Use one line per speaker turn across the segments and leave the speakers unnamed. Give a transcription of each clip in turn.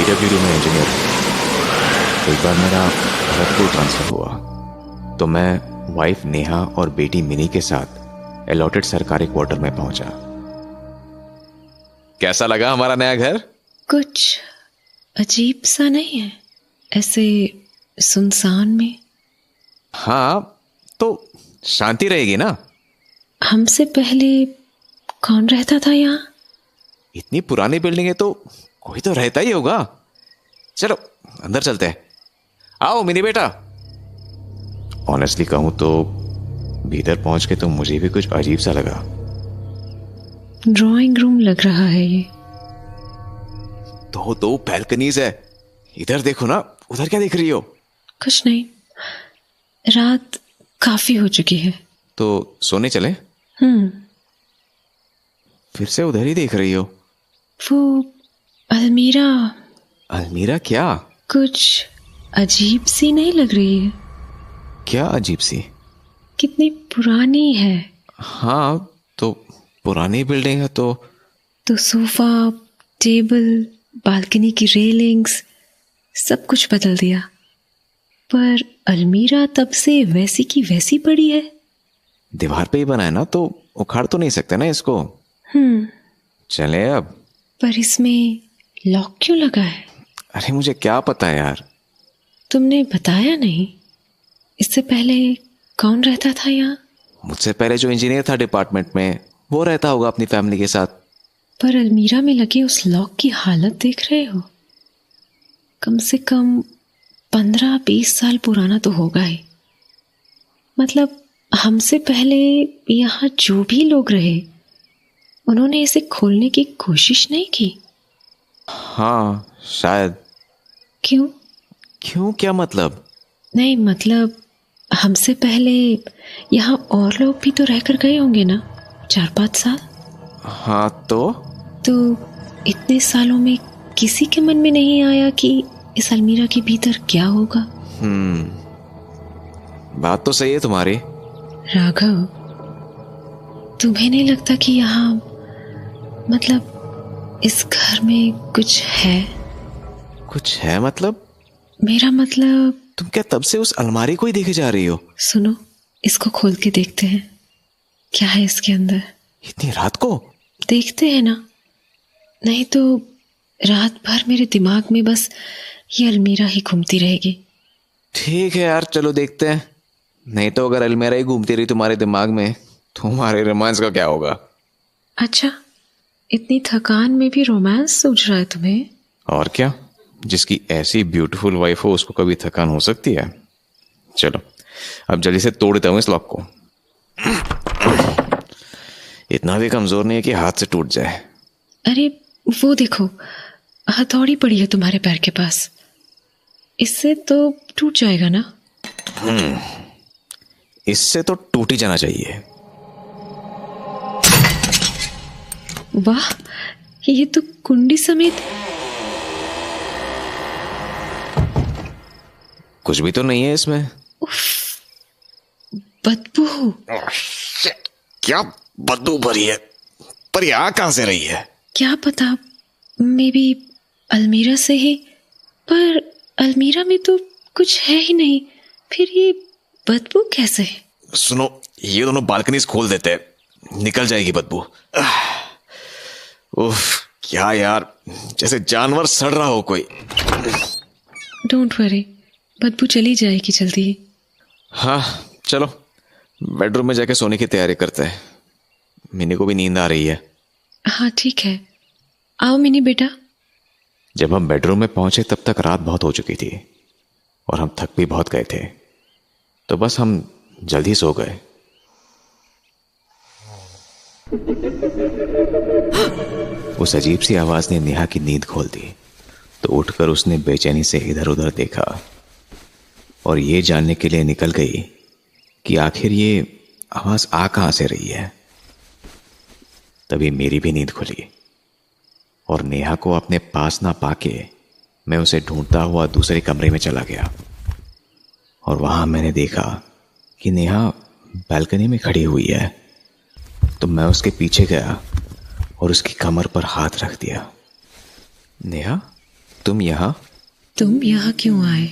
PWD में engineer हूँ। एक बार मेरा भरतपुर ट्रांसफर हुआ तो मैं वाइफ नेहा और बेटी मिनी के साथ अलॉटेड सरकारी क्वार्टर में पहुंचा। कैसा लगा हमारा नया घर?
कुछ अजीब सा नहीं है, ऐसे सुनसान में?
हाँ, तो शांति रहेगी ना।
हमसे पहले कौन रहता था यहाँ?
इतनी पुरानी बिल्डिंग है तो कोई तो रहता ही होगा। चलो अंदर चलते हैं। आओ मिनी बेटा। ऑनेस्टली कहूं तो भीतर पहुंच के तो मुझे भी कुछ अजीब सा लगा।
ड्राइंग रूम लग रहा है ये।
दो बैल्कनीज है। इधर देखो ना, उधर क्या देख रही हो?
कुछ नहीं, रात काफी हो चुकी है।
तो सोने चले? फिर से उधर ही देख रही हो?
वो अलमीरा।
अलमीरा क्या?
कुछ अजीब सी नहीं लग रही है?
क्या अजीब सी?
कितनी पुरानी है।
हाँ, तो पुरानी बिल्डिंग है तो
सोफा, टेबल, बालकनी की रेलिंग्स सब कुछ बदल दिया, पर अलमीरा तब से वैसी की वैसी पड़ी है।
दीवार पे ही बना है ना, तो उखाड़ तो नहीं सकते ना इसको। चले अब।
पर इसमें लॉक क्यों लगा है?
अरे मुझे क्या पता है यार।
तुमने बताया नहीं। इससे पहले कौन रहता था यहाँ?
मुझसे पहले जो इंजीनियर था डिपार्टमेंट में, वो रहता होगा अपनी फैमिली के साथ।
पर अलमीरा में लगे उस लॉक की हालत देख रहे हो? कम से कम 15-20 साल पुराना तो होगा ही। मतलब हमसे पहले यहाँ जो भी लोग रहे, उन्होंने इसे खोलने की कोशिश नहीं की।
हाँ शायद।
क्यों
क्या मतलब?
नहीं, मतलब हमसे पहले यहाँ और लोग भी तो रहकर गए होंगे ना, 4-5 साल।
हाँ तो
इतने सालों में किसी के मन में नहीं आया कि इस अलमीरा के भीतर क्या होगा?
बात तो सही है तुम्हारी।
राघव, तुम्हें नहीं लगता कि यहाँ, मतलब इस घर में कुछ है?
कुछ है मतलब?
मेरा मतलब,
तुम क्या तब से उस अलमारी को ही देखे जा रही हो?
सुनो, इसको खोल के देखते हैं क्या है इसके अंदर।
इतनी रात को?
देखते हैं ना, नहीं तो रात भर मेरे दिमाग में बस ये अलमीरा ही घूमती रहेगी।
ठीक है यार, चलो देखते हैं। नहीं तो अगर अलमीरा ही घूमती रही तुम्हारे दिमाग में, तो हमारे रोमांस का क्या होगा?
अच्छा, इतनी थकान में भी रोमांस सूझ रहा है तुम्हें?
और क्या, जिसकी ऐसी ब्यूटीफुल वाइफ हो उसको कभी थकान हो सकती है? चलो अब जल्दी से तोड़ देता हूं इस लॉक को। इतना भी कमजोर नहीं है कि हाथ से टूट जाए।
अरे वो देखो, हथौड़ी पड़ी है तुम्हारे पैर के पास। इससे तो टूट जाएगा ना?
इससे तो टूट ही जाना चाहिए।
वाह, ये तो कुंडी समेत।
कुछ भी तो नहीं है इसमें।
बदबू।
क्या बदबू भरी है? पर ये आ कहां से रही है?
क्या पता, मे बी अलमीरा से ही। पर अलमीरा में तो कुछ है ही नहीं, फिर ये बदबू कैसे?
सुनो, ये दोनों बालकनीज खोल देते हैं, निकल जाएगी बदबू। उफ, क्या यार, जैसे जानवर सड़ रहा हो कोई।
डोंट वरी, बदबू चली जाएगी जल्दी ही।
हाँ चलो, बेडरूम में जाके सोने की तैयारी करते हैं। मिनी को भी नींद आ रही है।
हाँ ठीक है, आओ मिनी बेटा।
जब हम बेडरूम में पहुंचे तब तक रात बहुत हो चुकी थी और हम थक भी बहुत गए थे, तो बस हम जल्दी सो गए। उस अजीब सी आवाज ने नेहा की नींद खोल दी, तो उठकर उसने बेचैनी से इधर उधर देखा और ये जानने के लिए निकल गई कि आखिर ये आवाज आ कहां से रही है। तभी मेरी भी नींद खुली और नेहा को अपने पास ना पाके मैं उसे ढूंढता हुआ दूसरे कमरे में चला गया और वहां मैंने देखा कि नेहा बालकनी में खड़ी हुई है। तो मैं उसके पीछे गया और उसकी कमर पर हाथ रख दिया। नेहा, तुम यहाँ?
तुम यहाँ क्यों आए?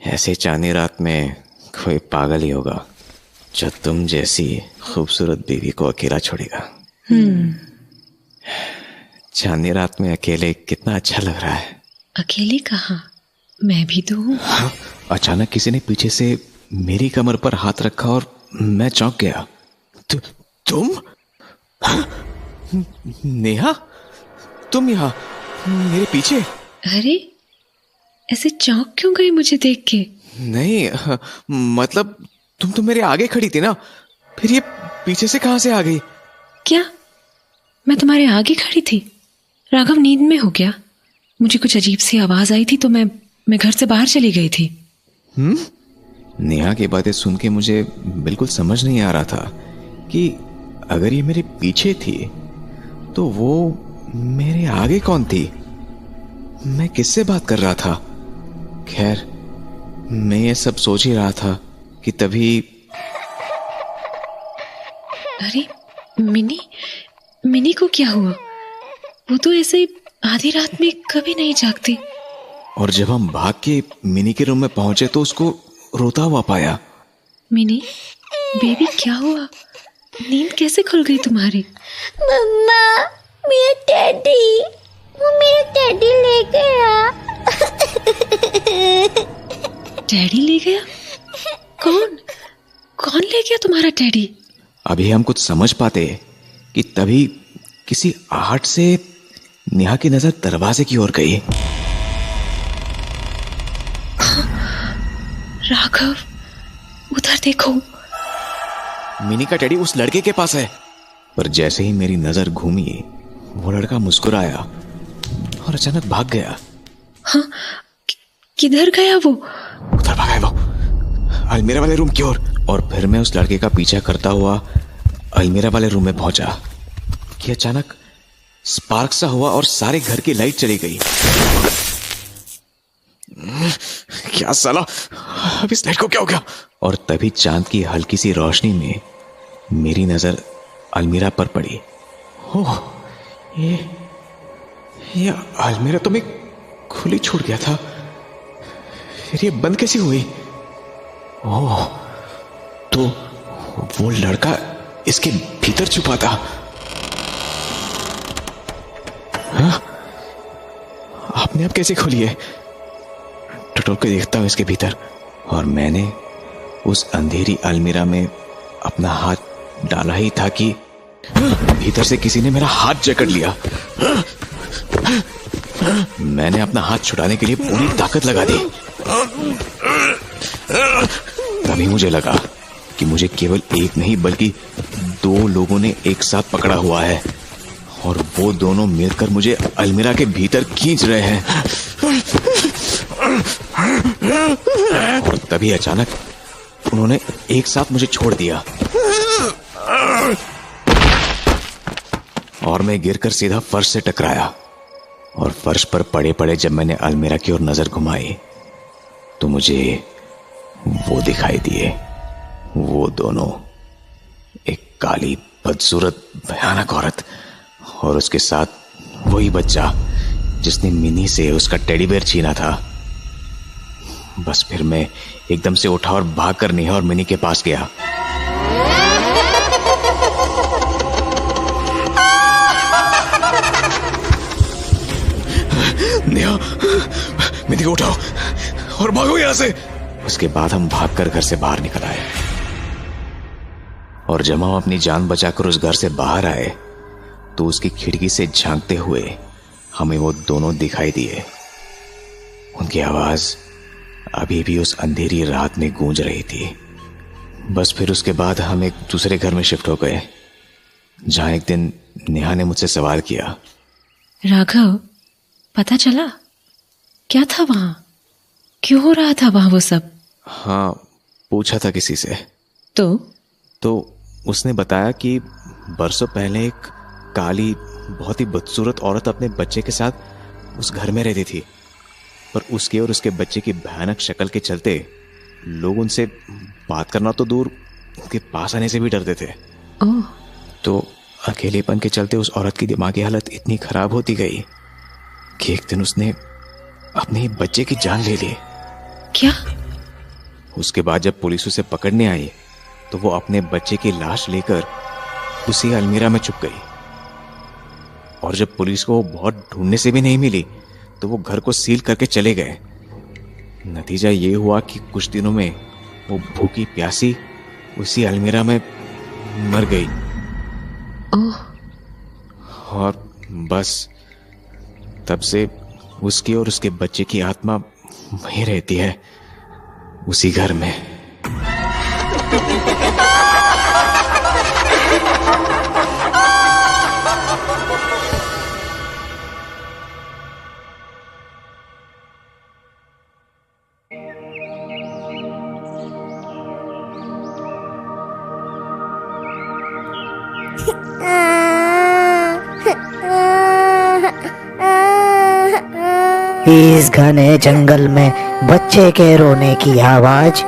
ऐसे चांदनी रात में कोई पागल ही होगा जो तुम जैसी खूबसूरत बीवी को अकेला छोड़ेगा। चांदनी रात में अकेले कितना अच्छा लग रहा है।
अकेले कहाँ, मैं भी तो हूँ।
अचानक किसी ने पीछे से मेरी कमर पर हाथ रखा और मैं चौंक गया। तुम? नेहा, तुम यहाँ मेरे पीछे?
अरे, ऐसे चौंक क्यों गए मुझे देख के?
नहीं, मतलब तुम तो मेरे आगे खड़ी थी ना, फिर ये पीछे से कहां से आ गई?
क्या मैं तुम्हारे आगे खड़ी थी? राघव नींद में हो क्या? मुझे कुछ अजीब सी आवाज आई थी तो मैं घर से बाहर चली गई थी।
नेहा की बातें सुन के मुझे बिल्कुल समझ नहीं आ रहा था कि अगर ये मेरे पीछे थी तो वो मेरे आगे कौन थी। मैं किससे बात कर रहा था? खैर, मैं ये सब सोच ही रहा था कि तभी
अरे, मिनी को क्या हुआ? वो तो ऐसे आधी रात में कभी नहीं जागती।
और जब हम भाग के मिनी के रूम में पहुंचे तो उसको रोता हुआ पाया।
मिनी बेबी, क्या हुआ? नींद कैसे खुल गई तुम्हारी?
मम्मा, मेरा टेडी, वो मेरा टेडी ले गया।
टेडी ले गया? कौन ले गया तुम्हारा टेडी?
अभी हम कुछ समझ पाते कि तभी किसी आहट से नेहा की नजर दरवाजे की ओर गई।
राघव, उधर देखो।
मिनी का टेडी उस लड़के के पास है। पर जैसे ही मेरी नजर घूमी, वो लड़का मुस्कुराया और अचानक भाग गया।
हाँ, किधर गया वो?
उधर भागा है वो, अलमीरा वाले रूम की ओर। और फिर मैं उस लड़के का पीछा करता हुआ अलमीरा वाले रूम में पहुंचा कि अचानक स्पार्क सा हुआ और सारे घर की लाइट चली गई। क्या साला, अब इस लाइट को क्या हो गया? और तभी चांद की हल्की सी रोशनी में मेरी नजर अलमीरा पर पड़ी। ओह, ये अलमीरा तो मैं खुली छूट गया था, फिर ये बंद कैसी हुई? ओह, तो वो लड़का इसके भीतर छुपा था। हाँ? आपने अब कैसे खोली है? टटोल के देखता हूं इसके भीतर, और मैंने उस अंधेरी अलमीरा में अपना हाथ डाला ही था कि भीतर से किसी ने मेरा हाथ जकड़ लिया। मैंने अपना हाथ छुड़ाने के लिए पूरी ताकत लगा दी। तभी मुझे लगा कि मुझे केवल एक नहीं बल्कि दो लोगों ने एक साथ पकड़ा हुआ है, और वो दोनों मिलकर मुझे अलमीरा के भीतर खींच रहे हैं। और तभी अचानक उन्होंने एक साथ मुझे छोड़ दिया और मैं गिरकर सीधा फर्श से टकराया। और फर्श पर पड़े पड़े जब मैंने अलमीरा की ओर नजर घुमाई तो मुझे वो दिखाई दिए, वो दोनों, एक काली बदसूरत भयानक औरत और उसके साथ वही बच्चा जिसने मिनी से उसका टेडी बेयर छीना था। बस फिर मैं एकदम से उठा और भागकर नेहा और मिनी के पास गया। नेहा, मिनी को उठाओ और भागो यहां से। उसके बाद हम भागकर घर से बाहर निकल आए, और जब हम अपनी जान बचाकर उस घर से बाहर आए तो उसकी खिड़की से झांकते हुए हमें वो दोनों दिखाई दिए। उनकी आवाज अभी भी उस अंधेरी रात में गूंज रही थी। बस फिर उसके बाद हम एक दूसरे घर में शिफ्ट हो गए, जहां एक दिन नेहा ने मुझसे सवाल किया,
राघव, पता चला क्या था वहां? क्यों हो रहा था वहां वो सब?
हाँ, पूछा था किसी से। तो उसने बताया कि बरसों पहले एक काली बहुत ही बदसूरत औरत अपने बच्चे के साथ उस घर में रहती थी, पर उसके और उसके बच्चे की भयानक शक्ल के चलते लोग उनसे बात करना तो दूर, उनके पास आने से भी डरते थे।
ओह।
तो अकेलेपन के चलते उस औरत की दिमागी हालत इतनी खराब होती गई कि एक दिन उसने अपने बच्चे की जान ले ली।
क्या?
उसके बाद जब पुलिस उसे पकड़ने आई तो वो अपने बच्चे की लाश लेकर उसी अलमीरा में छुप गई। और जब पुलिस को बहुत ढूंढने से भी नहीं मिली तो वो घर को सील करके चले गए। नतीजा ये हुआ कि कुछ दिनों में वो भूखी प्यासी उसी अलमीरा में मर गई।
ओह,
और बस तब से उसकी और उसके बच्चे की आत्मा वहीं रहती है, उसी घर में।
इस घने जंगल में बच्चे के रोने की आवाज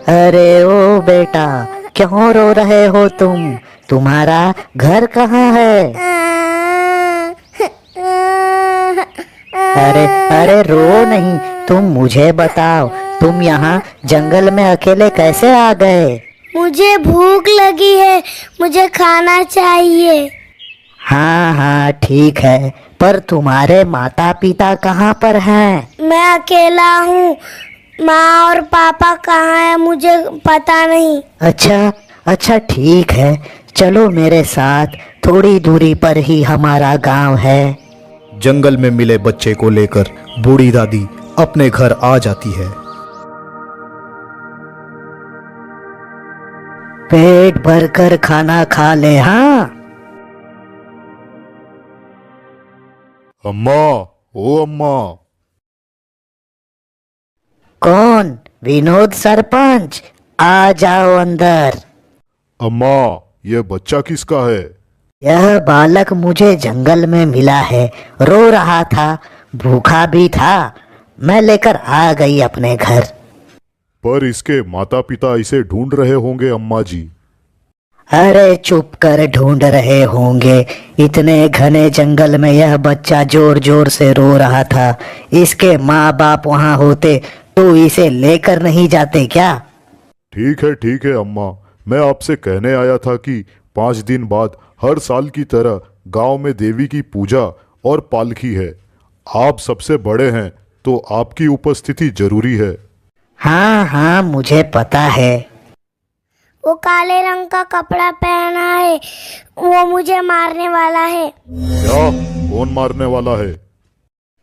अरे ओ बेटा, क्यों रो रहे हो तुम? तुम्हारा घर कहाँ है? अरे अरे रो नहीं, तुम मुझे बताओ, तुम यहाँ जंगल में अकेले कैसे आ गए?
मुझे भूख लगी है, मुझे खाना चाहिए।
हाँ हाँ ठीक है, पर तुम्हारे माता पिता कहाँ पर हैं?
मैं अकेला हूँ, माँ और पापा कहाँ हैं मुझे पता नहीं।
अच्छा अच्छा ठीक है, चलो मेरे साथ, थोड़ी दूरी पर ही हमारा गांव है।
जंगल में मिले बच्चे को लेकर बूढ़ी दादी अपने घर आ जाती है।
पेट भरकर खाना खा ले। हाँ
अम्मा, ओ अम्मा।
कौन? विनोद सरपंच, आ जाओ अंदर।
अम्मा, ये बच्चा किसका है?
यह बालक मुझे जंगल में मिला है, रो रहा था, भूखा भी था, मैं लेकर आ गई अपने घर।
पर इसके माता पिता इसे ढूंढ रहे होंगे अम्मा जी।
अरे चुप कर, ढूंढ रहे होंगे, इतने घने जंगल में यह बच्चा जोर जोर से रो रहा था, इसके माँ बाप वहाँ होते तो इसे लेकर नहीं जाते क्या?
ठीक है अम्मा, मैं आपसे कहने आया था कि 5 दिन बाद हर साल की तरह गांव में देवी की पूजा और पालकी है। आप सबसे बड़े हैं तो आपकी उपस्थिति जरूरी है।
हाँ हाँ मुझे पता है।
वो काले रंग का कपड़ा पहना है, वो मुझे मारने वाला है।
क्या? कौन मारने वाला है?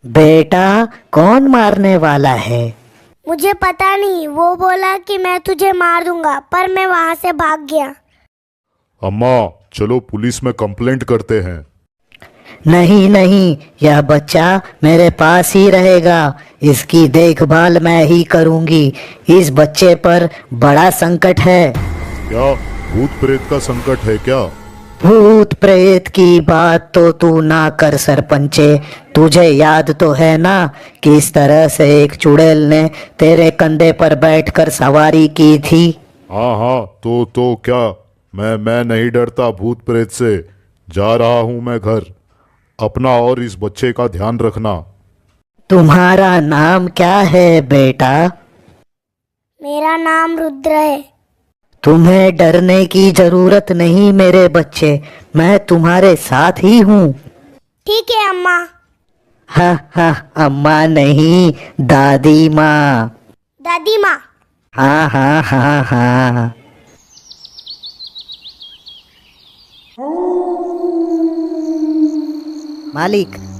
बेटा, कौन मारने वाला है?
मुझे पता नहीं, वो बोला कि मैं तुझे मार दूंगा, पर मैं वहाँ से भाग गया।
अम्मा, चलो पुलिस में कंप्लेंट करते हैं।
नहीं नहीं, यह बच्चा मेरे पास ही रहेगा, इसकी देखभाल मैं ही करूंगी। इस बच्चे पर बड़ा संकट है।
क्या भूत प्रेत का संकट है क्या?
भूत प्रेत की बात तो तू ना कर सरपंचे, तुझे याद तो है ना किस तरह से एक चुड़ैल ने तेरे कंधे पर बैठकर सवारी की थी?
हाँ, तो क्या मैं नहीं डरता भूत प्रेत से। जा रहा हूँ मैं घर। अपना और इस बच्चे का ध्यान रखना।
तुम्हारा नाम क्या है बेटा?
मेरा नाम रुद्र है।
तुम्हें डरने की जरूरत नहीं मेरे बच्चे, मैं तुम्हारे साथ ही हूँ।
ठीक है अम्मा।
हाँ, अम्मा नहीं, दादी माँ।
दादी माँ।
हाँ।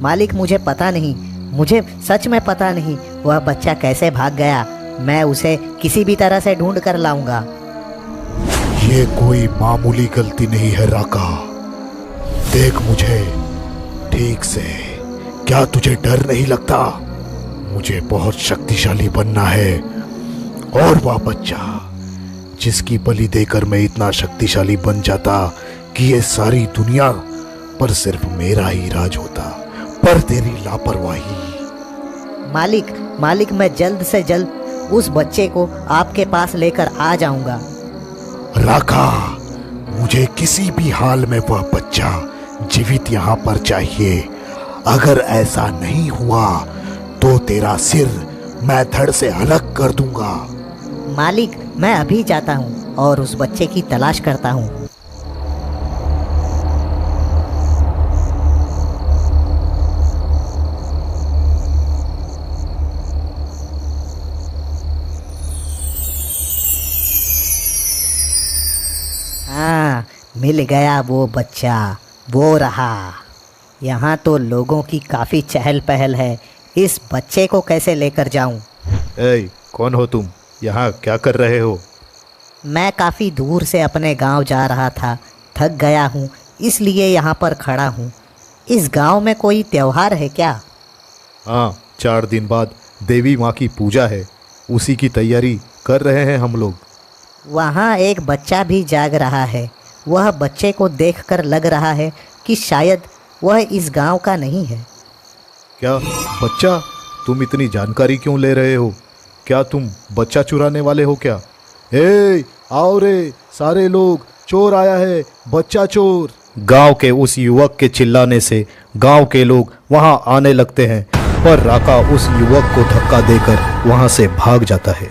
मालिक मुझे पता नहीं, मुझे सच में पता नहीं वह बच्चा कैसे भाग गया। मैं उसे किसी भी तरह से ढूंढ कर लाऊंगा।
ये कोई मामूली गलती नहीं है राका, देख मुझे ठीक से। क्या तुझे डर नहीं लगता? मुझे बहुत शक्तिशाली बनना है, और वह बच्चा जिसकी बलि देकर मैं इतना शक्तिशाली बन जाता कि ये सारी दुनिया पर सिर्फ मेरा ही राज होता। पर तेरी लापरवाही,
मालिक मालिक, मैं जल्द से जल्द उस बच्चे को आपके पास लेकर आ जाऊंगा।
राका, मुझे किसी भी हाल में वह बच्चा जीवित यहाँ पर चाहिए। अगर ऐसा नहीं हुआ तो तेरा सिर मैं धड़ से अलग कर दूंगा।
मालिक, मैं अभी जाता हूँ और उस बच्चे की तलाश करता हूँ। हाँ, मिल गया वो बच्चा, वो रहा। यहाँ तो लोगों की काफ़ी चहल पहल है। इस बच्चे को कैसे लेकर जाऊँ?
ए, कौन हो तुम? यहाँ क्या कर रहे हो?
मैं काफ़ी दूर से अपने गांव जा रहा था, थक गया हूँ, इसलिए यहाँ पर खड़ा हूँ। इस गांव में कोई त्योहार है क्या?
हाँ, 4 दिन बाद देवी माँ की पूजा है, उसी की तैयारी कर रहे हैं हम लोग।
वहाँ एक बच्चा भी जाग रहा है। वह बच्चे को देखकर लग रहा है कि शायद वह इस गांव का नहीं है।
क्या बच्चा? तुम इतनी जानकारी क्यों ले रहे हो? क्या तुम बच्चा चुराने वाले हो क्या? ए, आओ रे सारे लोग, चोर आया है, बच्चा चोर। गांव के उस युवक के चिल्लाने से गांव के लोग वहां आने लगते हैं, पर राका उस युवक को धक्का देकर वहां से भाग जाता है।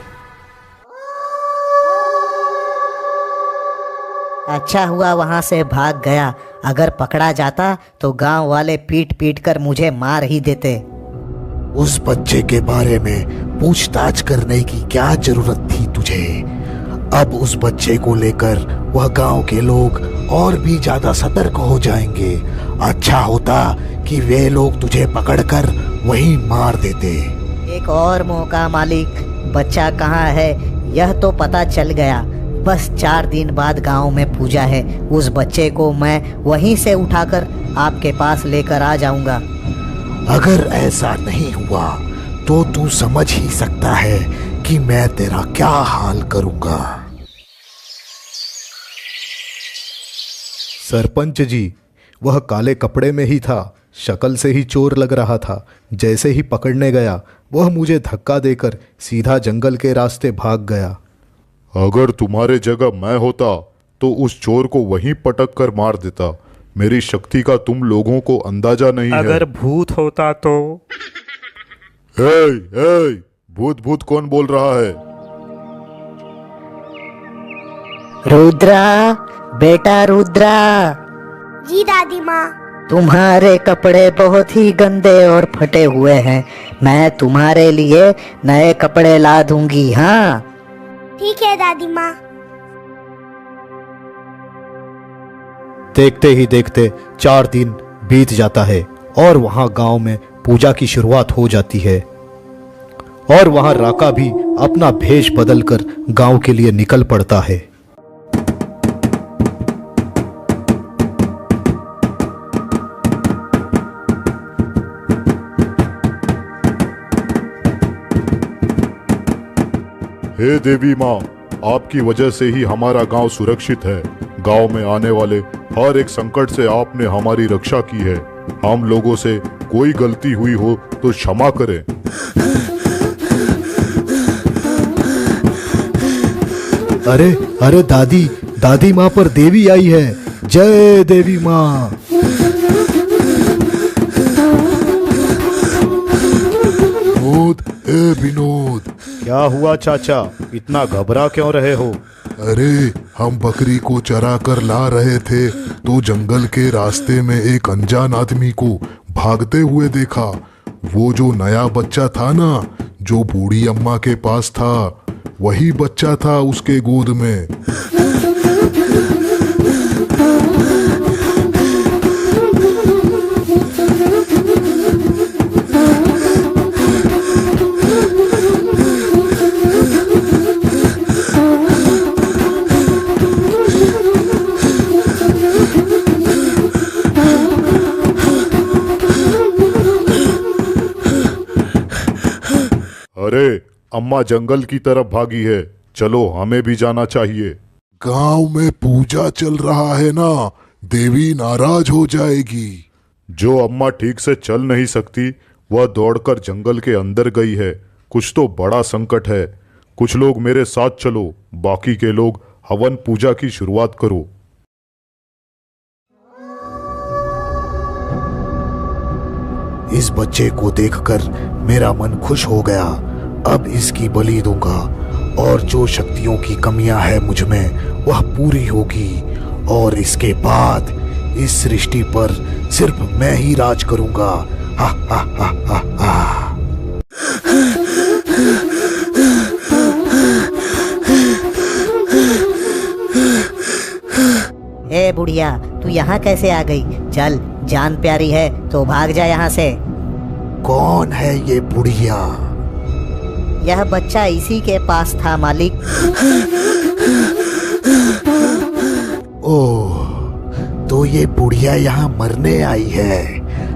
अच्छा हुआ वहाँ से भाग गया, अगर पकड़ा जाता तो गांव वाले पीट पीट कर मुझे मार ही देते।
उस बच्चे के बारे में पूछताछ करने की क्या जरूरत थी तुझे? अब उस बच्चे को लेकर वह गांव के लोग और भी ज्यादा सतर्क हो जाएंगे। अच्छा होता कि वे लोग तुझे पकड़कर वहीं मार देते।
एक और मौका मालिक, बच्चा कहाँ है यह तो पता चल गया। बस 4 दिन बाद गांव में पूजा है, उस बच्चे को मैं वहीं से उठाकर आपके पास लेकर आ जाऊंगा।
अगर ऐसा नहीं हुआ तो तू समझ ही सकता है कि मैं तेरा क्या हाल करूंगा। सरपंच जी, वह काले कपड़े में ही था, शक्ल से ही चोर लग रहा था। जैसे ही पकड़ने गया वह मुझे धक्का देकर सीधा जंगल के रास्ते भाग गया।
अगर तुम्हारे जगह मैं होता तो उस चोर को वहीं पटक कर मार देता। मेरी शक्ति का तुम लोगों को अंदाजा नहीं है।
अगर भूत होता तो?
ए, भूत भूत कौन बोल रहा है?
रुद्रा, बेटा रुद्रा,
जी दादी माँ।
तुम्हारे कपड़े बहुत ही गंदे और फटे हुए हैं। मैं तुम्हारे लिए नए कपड़े ला दूंगी। हाँ,
ठीक है दादी माँ।
देखते ही देखते 4 दिन बीत जाता है और वहां गांव में पूजा की शुरुआत हो जाती है। और वहां राका भी अपना भेष बदलकर गांव के लिए निकल पड़ता है।
हे देवी माँ, आपकी वजह से ही हमारा गांव सुरक्षित है। गांव में आने वाले हर एक संकट से आपने हमारी रक्षा की है। हम लोगों से कोई गलती हुई हो तो क्षमा करें।
अरे अरे दादी माँ पर देवी आई है। जय देवी माँ। विनोद, क्या हुआ चाचा? इतना घबरा क्यों रहे हो?
अरे, हम बकरी को चरा कर ला रहे थे तो जंगल के रास्ते में एक अनजान आदमी को भागते हुए देखा। वो जो नया बच्चा था ना, जो बूढ़ी अम्मा के पास था, वही बच्चा था उसके गोद में।
अरे, अम्मा जंगल की तरफ भागी है, चलो हमें भी जाना चाहिए।
गांव में पूजा चल रहा है ना, देवी नाराज हो जाएगी।
जो अम्मा ठीक से चल नहीं सकती वह दौड़कर जंगल के अंदर गई है। कुछ तो बड़ा संकट है। कुछ लोग मेरे साथ चलो, बाकी के लोग हवन पूजा की शुरुआत करो।
इस बच्चे को देखकर मेरा मन खुश हो गया। अब इसकी बलि दूंगा और जो शक्तियों की कमियां है मुझ में वह पूरी होगी और इसके बाद इस सृष्टि पर सिर्फ मैं ही राज करूंगा। हा हा हा हा हा।
ए बुढ़िया, तू यहाँ कैसे आ गई? चल, जान प्यारी है तो भाग जा यहाँ से।
कौन है ये बुढ़िया?
यह बच्चा इसी के पास था मालिक।
ओह, तो ये बुढ़िया यहाँ मरने आई है।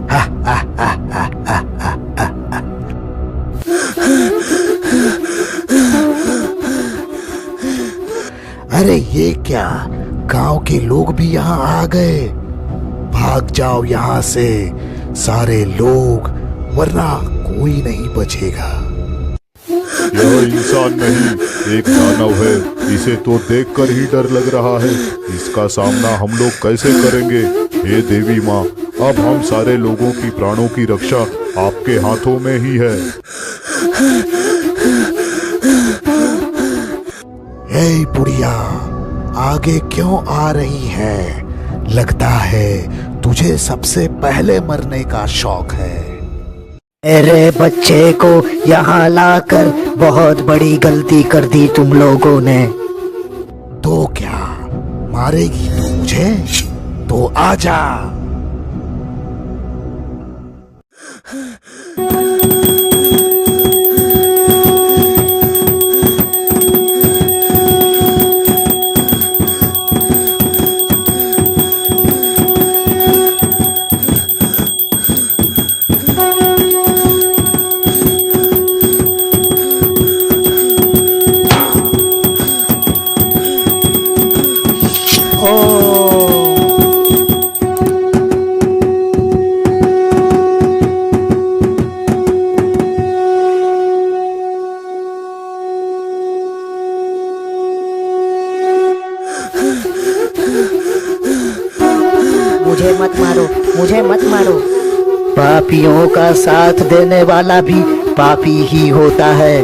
हा हा हा हा हा हा हा। अरे ये क्या, गांव के लोग भी यहाँ आ गए। भाग जाओ यहाँ से सारे लोग, वरना कोई नहीं बचेगा।
यह इंसान नहीं, एक दानव है। इसे तो देखकर ही डर लग रहा है। इसका सामना हम लोग कैसे करेंगे? हे देवी माँ, अब हम सारे लोगों की प्राणों की रक्षा आपके हाथों में ही है।
हे बुढ़िया, आगे क्यों आ रही है? लगता है तुझे सबसे पहले मरने का शौक है।
अरे बच्चे को यहाँ लाकर बहुत बड़ी गलती कर दी तुम लोगों ने।
तो क्या मारेगी तू मुझे? तो आजा।
मुझे मत मारो, मुझे मत मारो। पापियों का साथ देने वाला भी पापी ही होता है।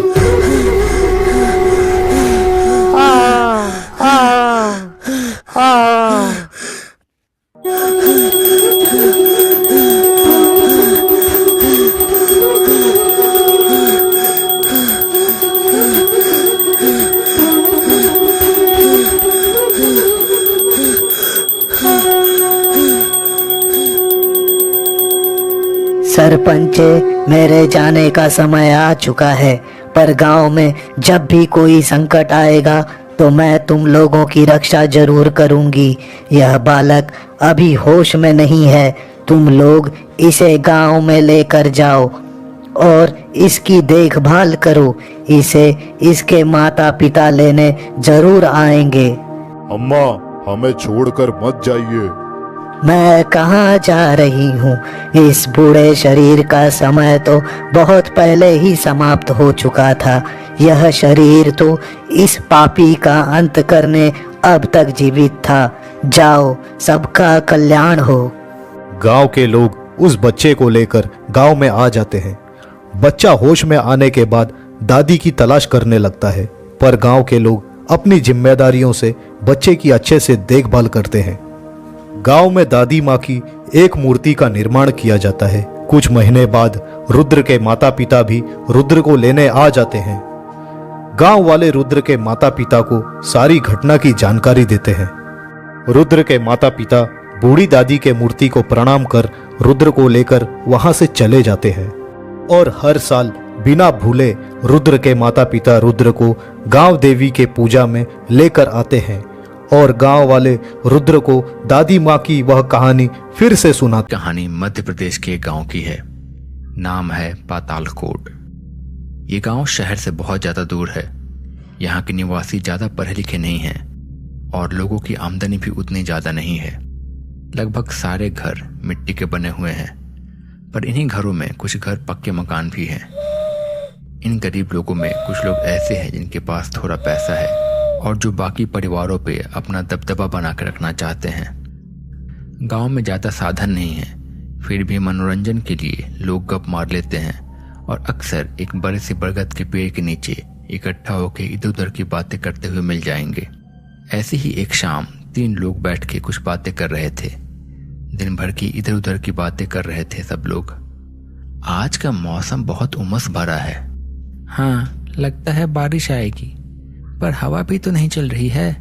सरपंच, मेरे जाने का समय आ चुका है, पर गांव में जब भी कोई संकट आएगा तो मैं तुम लोगों की रक्षा जरूर करूंगी। यह बालक अभी होश में नहीं है। तुम लोग इसे गांव में लेकर जाओ और इसकी देखभाल करो। इसे इसके माता पिता लेने जरूर आएंगे।
अम्मा, हमें छोड़कर मत जाइए।
मैं कहाँ जा रही हूँ? इस बूढ़े शरीर का समय तो बहुत पहले ही समाप्त हो चुका था। यह शरीर तो इस पापी का अंत करने अब तक जीवित था। जाओ, सबका कल्याण हो।
गांव के लोग उस बच्चे को लेकर गांव में आ जाते हैं। बच्चा होश में आने के बाद दादी की तलाश करने लगता है, पर गांव के लोग अपनी जिम्मेदारियों से बच्चे की अच्छे से देखभाल करते हैं। गांव में दादी माँ की एक मूर्ति का निर्माण किया जाता है। कुछ महीने बाद रुद्र के माता पिता भी रुद्र को लेने आ जाते हैं। गांव वाले रुद्र के माता पिता को सारी घटना की जानकारी देते हैं। रुद्र के माता पिता बूढ़ी दादी के मूर्ति को प्रणाम कर रुद्र को लेकर वहां से चले जाते हैं और हर साल बिना भूले रुद्र के माता पिता रुद्र को गांव देवी के पूजा में लेकर आते हैं और गांव वाले रुद्र को दादी माँ की वह कहानी फिर से सुनाते।
कहानी मध्य प्रदेश के गांव की है। नाम है पातालकोट। ये गांव शहर से बहुत ज़्यादा दूर है। यहाँ के निवासी ज़्यादा पढ़े लिखे नहीं हैं और लोगों की आमदनी भी उतनी ज़्यादा नहीं है। लगभग सारे घर मिट्टी के बने हुए हैं, पर इन्हीं घरों में कुछ घर पक्के मकान भी हैं। इन गरीब लोगों में कुछ लोग ऐसे हैं जिनके पास थोड़ा पैसा है और जो बाकी परिवारों पे अपना दबदबा बना कर रखना चाहते हैं। गांव में ज़्यादा साधन नहीं है, फिर भी मनोरंजन के लिए लोग गप मार लेते हैं और अक्सर एक बड़े से बरगद के पेड़ के नीचे इकट्ठा होकर इधर उधर की बातें करते हुए मिल जाएंगे। ऐसी ही एक शाम 3 लोग बैठ के कुछ बातें कर रहे थे। दिन भर की इधर उधर की बातें कर रहे थे सब लोग। आज का मौसम बहुत उमस भरा है। हाँ, लगता है बारिश आएगी, पर हवा भी तो नहीं चल रही है।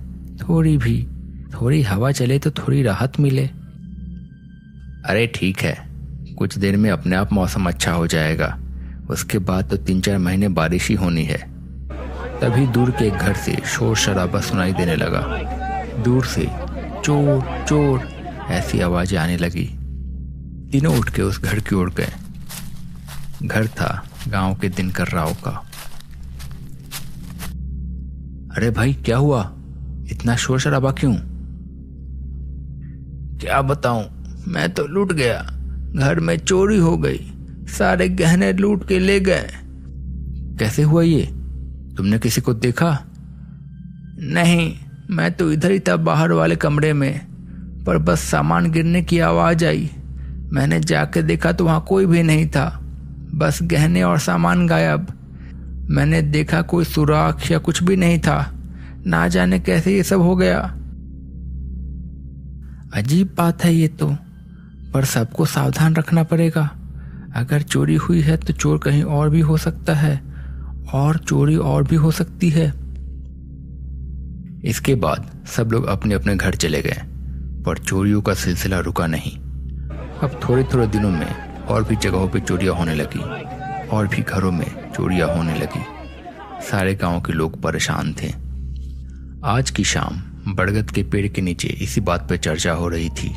थोड़ी हवा चले तो थोड़ी राहत मिले। अरे ठीक है, कुछ देर में अपने आप मौसम अच्छा हो जाएगा, उसके बाद तो 3-4 महीने बारिश ही होनी है। तभी दूर के एक घर से शोर शराबा सुनाई देने लगा। दूर से चोर चोर ऐसी आवाजें आने लगी। तीनों उठ के उस घर की ओर गए। घर था गांव के दिनकर राव का। अरे भाई, क्या हुआ? इतना शोर शराबा क्यों? क्या बताऊं, मैं तो लूट गया। घर में चोरी हो गई, सारे गहने लूट के ले गए। कैसे हुआ ये? तुमने किसी को देखा? नहीं, मैं तो इधर ही था बाहर वाले कमरे में, पर बस सामान गिरने की आवाज आई। मैंने जाके देखा तो वहां कोई भी नहीं था, बस गहने और सामान गायब। मैंने देखा कोई सुराख या कुछ भी नहीं था। ना जाने कैसे ये सब हो गया। अजीब बात है ये तो, पर सबको सावधान रखना पड़ेगा। अगर चोरी हुई है तो चोर कहीं और भी हो सकता है और चोरी और भी हो सकती है। इसके बाद सब लोग अपने अपने घर चले गए, पर चोरियों का सिलसिला रुका नहीं। अब थोड़े थोड़े दिनों में और भी जगहों पे चोरियां होने लगी और भी घरों में चोरियां होने लगी। सारे गांव के लोग परेशान थे। आज की शाम बरगद के पेड़ के नीचे इसी बात पर चर्चा हो रही थी।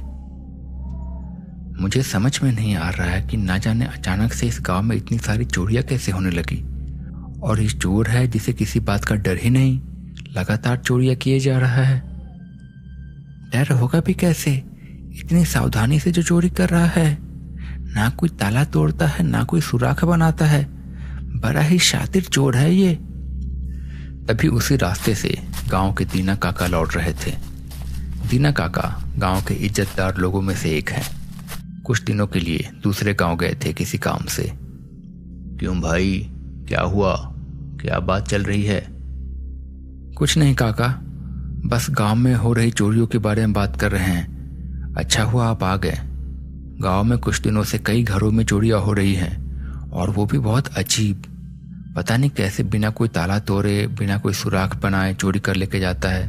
मुझे समझ में नहीं आ रहा है कि ना जाने अचानक से इस गांव में इतनी सारी चोरियां कैसे होने लगी, और इस चोर है जिसे किसी बात का डर ही नहीं, लगातार चोरियां किए जा रहा है। डर होगा भी कैसे, इतनी सावधानी से जो चोरी कर रहा है। ना कोई ताला तोड़ता है, ना कोई सुराख बनाता है। बड़ा ही शातिर चोर है ये। तभी उसी रास्ते से गांव के दीना काका लौट रहे थे। दीना काका गांव के इज्जतदार लोगों में से एक हैं। कुछ दिनों के लिए दूसरे गांव गए थे किसी काम से। क्यों भाई, क्या हुआ? क्या बात चल रही है? कुछ नहीं काका, बस गांव में हो रही चोरियों के बारे में बात कर रहे हैं। अच्छा हुआ आप आ गए। गांव में कुछ दिनों से कई घरों में चोरियां हो रही हैं, और वो भी बहुत अजीब। पता नहीं कैसे बिना कोई ताला तोड़े, बिना कोई सुराख बनाए चोरी कर लेके जाता है।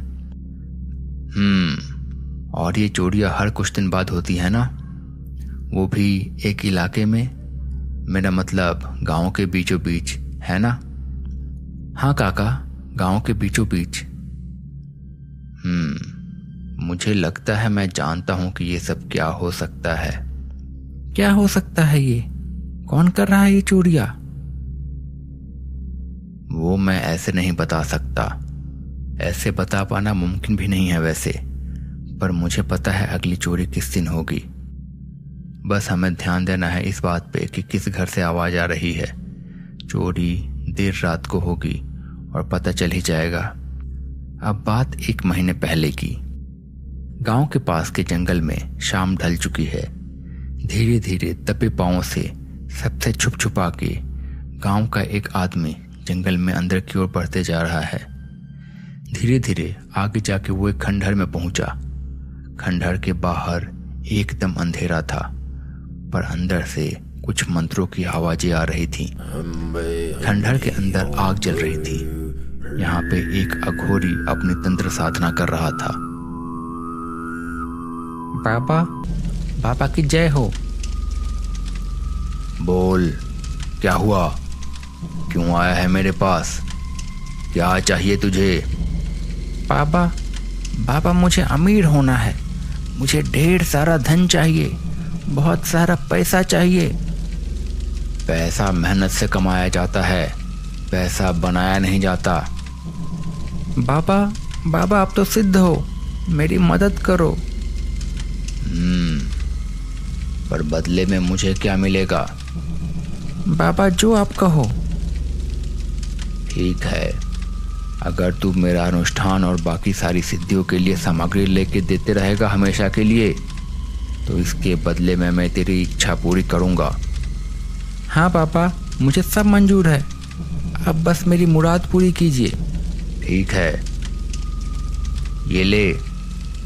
और ये चोरियां हर कुछ दिन बाद होती है ना, वो भी एक इलाके में, मेरा मतलब गांव के बीचों बीच, है ना? हाँ काका, गांव के बीचों बीच। मुझे लगता है मैं जानता हूं कि ये सब क्या हो सकता है। क्या हो सकता है ये? कौन कर रहा है ये चोरियां? वो मैं ऐसे नहीं बता सकता। ऐसे बता पाना मुमकिन भी नहीं है वैसे, पर मुझे पता है अगली चोरी किस दिन होगी। बस हमें ध्यान देना है इस बात पे कि किस घर से आवाज आ रही है। चोरी देर रात को होगी और पता चल ही जाएगा। अब बात 1 महीने पहले की। गांव के पास के जंगल में शाम ढल चुकी है। धीरे धीरे दबे पांवों से सबसे छुप छुपा के गांव का एक आदमी जंगल में अंदर की ओर बढ़ते जा रहा है। धीरे धीरे आगे जाके वो एक खंडहर में पहुंचा। खंडहर के बाहर एकदम अंधेरा था, पर अंदर से कुछ मंत्रों की आवाजें आ रही थी। खंडहर के अंदर आग जल रही थी। यहाँ पे एक अघोरी अपनी तंत्र साधना कर रहा था। बाबा की जय हो। बोल, क्या हुआ? क्यों आया है मेरे पास? क्या चाहिए तुझे? बाबा मुझे अमीर होना है। मुझे ढेर सारा धन चाहिए, बहुत सारा पैसा चाहिए। पैसा मेहनत से कमाया जाता है, पैसा बनाया नहीं जाता। बाबा आप तो सिद्ध हो, मेरी मदद करो। पर बदले में मुझे क्या मिलेगा? बाबा जो आप कहो। ठीक है, अगर तू मेरा अनुष्ठान और बाकी सारी सिद्धियों के लिए सामग्री लेके देते रहेगा हमेशा के लिए, तो इसके बदले में मैं तेरी इच्छा पूरी करूँगा। हाँ पापा, मुझे सब मंजूर है, अब बस मेरी मुराद पूरी कीजिए। ठीक है, ये ले,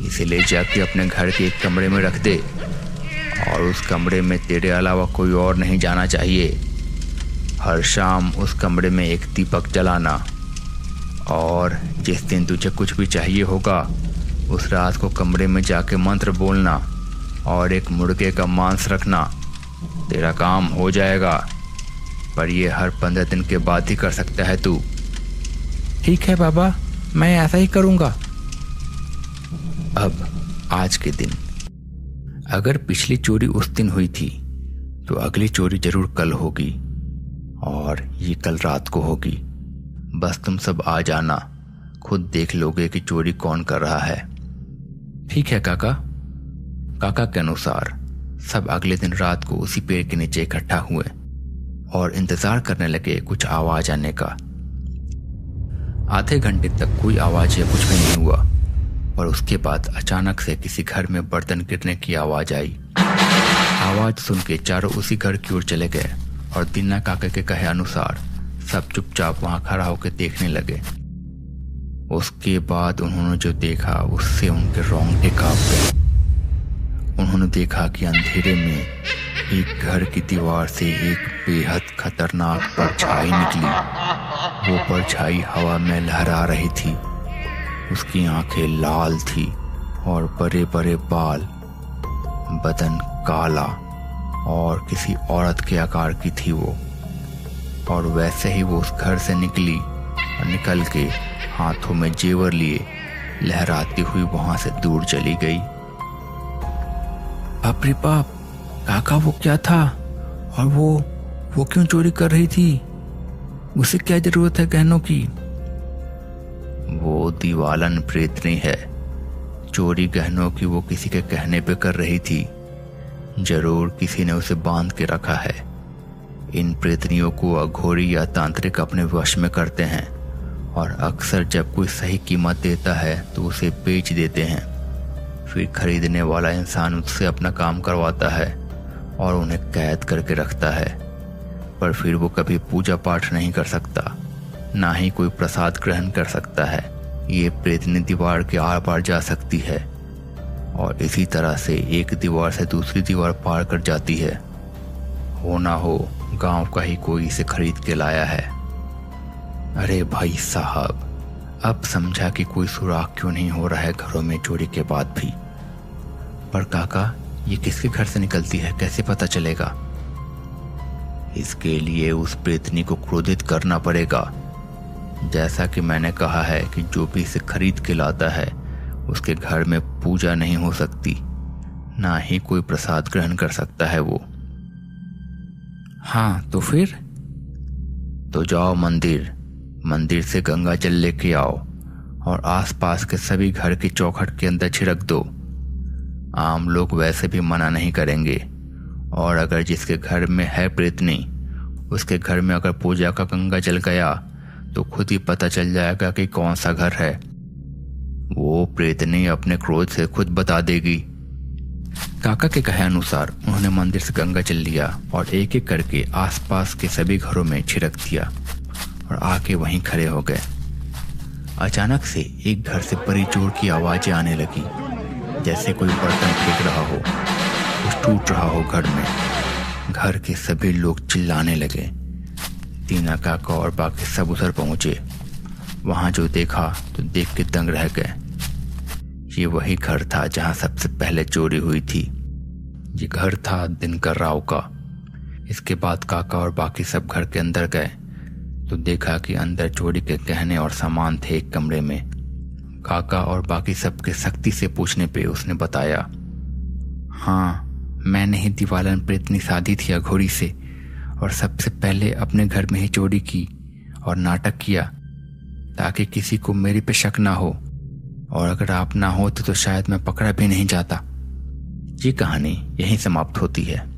इसे ले जाके अपने घर के एक कमरे में रख दे और उस कमरे में तेरे अलावा कोई और नहीं जाना चाहिए। हर शाम उस कमरे में एक दीपक जलाना और जिस दिन तुझे कुछ भी चाहिए होगा उस रात को कमरे में जाके मंत्र बोलना और एक मुर्गे का मांस रखना। तेरा काम हो जाएगा, पर यह हर 15 दिन के बाद ही कर सकता है तू। ठीक है बाबा, मैं ऐसा ही करूँगा। अब आज के दिन, अगर पिछली चोरी उस दिन हुई थी तो अगली चोरी जरूर कल होगी और ये कल रात को होगी। बस तुम सब आ जाना, खुद देख लोगे कि चोरी कौन कर रहा है। ठीक है काका। काका के अनुसार सब अगले दिन रात को उसी पेड़ के नीचे इकट्ठा हुए और इंतजार करने लगे कुछ आवाज आने का। आधे घंटे तक कोई आवाज या कुछ भी नहीं हुआ, पर उसके बाद अचानक से किसी घर में बर्तन गिरने की आवाज आई। आवाज सुन के चारों उसी घर की ओर चले गए और दीना काका के कहे अनुसार सब चुपचाप वहां खड़ा होकर देखने लगे। उसके बाद उन्होंने जो देखा उससे उनके रोंगटे कांप गए। उन्होंने देखा कि अंधेरे में एक घर की दीवार से एक बेहद खतरनाक परछाई निकली। वो परछाई हवा में लहरा रही थी। उसकी आंखें लाल थी और बड़े बड़े बाल, बदन काला और किसी औरत के आकार की थी वो। और वैसे ही वो उस घर से निकली और निकल के हाथों में जेवर लिए लहराती हुई वहां से दूर चली गई। बाप रे बाप, काका वो क्या था? और वो क्यों चोरी कर रही थी? उसे क्या जरूरत है गहनों की? वो दीवालन प्रेतनी है। चोरी गहनों की वो किसी के कहने पे कर रही थी। जरूर किसी ने उसे बांध के रखा है। इन प्रेतनियों को अघोरी या तांत्रिक अपने वश में करते हैं और अक्सर जब कोई सही कीमत देता है तो उसे बेच देते हैं। फिर खरीदने वाला इंसान उससे अपना काम करवाता है और उन्हें कैद करके रखता है। पर फिर वो कभी पूजा पाठ नहीं कर सकता, ना ही कोई प्रसाद ग्रहण कर सकता है। ये प्रेतनी दीवार के आर पार जा सकती है और इसी तरह से एक दीवार से दूसरी दीवार पार कर जाती है। हो ना हो गांव का ही कोई इसे खरीद के लाया है। अरे भाई साहब, अब समझा कि कोई सुराग क्यों नहीं हो रहा है घरों में चोरी के बाद भी। पर काका, ये किसके घर से निकलती है, कैसे पता चलेगा? इसके लिए उस प्रेतनी को क्रोधित करना पड़ेगा। जैसा कि मैंने कहा है कि जो भी इसे खरीद के लाता है उसके घर में पूजा नहीं हो सकती, ना ही कोई प्रसाद ग्रहण कर सकता है वो। हाँ तो फिर? तो जाओ मंदिर से गंगा जल लेके आओ और आसपास के सभी घर की चौखट के अंदर छिड़क दो। आम लोग वैसे भी मना नहीं करेंगे, और अगर जिसके घर में है प्रेतनी उसके घर में अगर पूजा का गंगा जल गया तो खुद ही पता चल जाएगा कि कौन सा घर है। वो प्रेतनी अपने क्रोध से खुद बता देगी। काका के कहे अनुसार उन्होंने मंदिर से गंगा जल लिया और एक एक करके आसपास के सभी घरों में छिड़क दिया और आके वहीं खड़े हो गए। अचानक से एक घर से बड़ी जोर की आवाजें आने लगी, जैसे कोई बर्तन फेंक रहा हो, कुछ टूट रहा हो घर में। घर के सभी लोग चिल्लाने लगे। दीना काका और बाकी सब उधर पहुंचे। वहां जो देखा तो देख के दंग रह गए। ये वही घर था जहां सबसे पहले चोरी हुई थी। ये घर था दिनकर राव का। इसके बाद काका और बाकी सब घर के अंदर गए तो देखा कि अंदर चोरी के गहने और सामान थे एक कमरे में। काका और बाकी सबके सख्ती से पूछने पे उसने बताया, हाँ मैंने ही दीवालन प्रेतनी साधी थी अघोरी से और सबसे पहले अपने घर में ही चोरी की और नाटक किया ताकि किसी को मेरे पे शक ना हो, और अगर आप ना होते तो शायद मैं पकड़ा भी नहीं जाता। ये कहानी यहीं समाप्त होती है।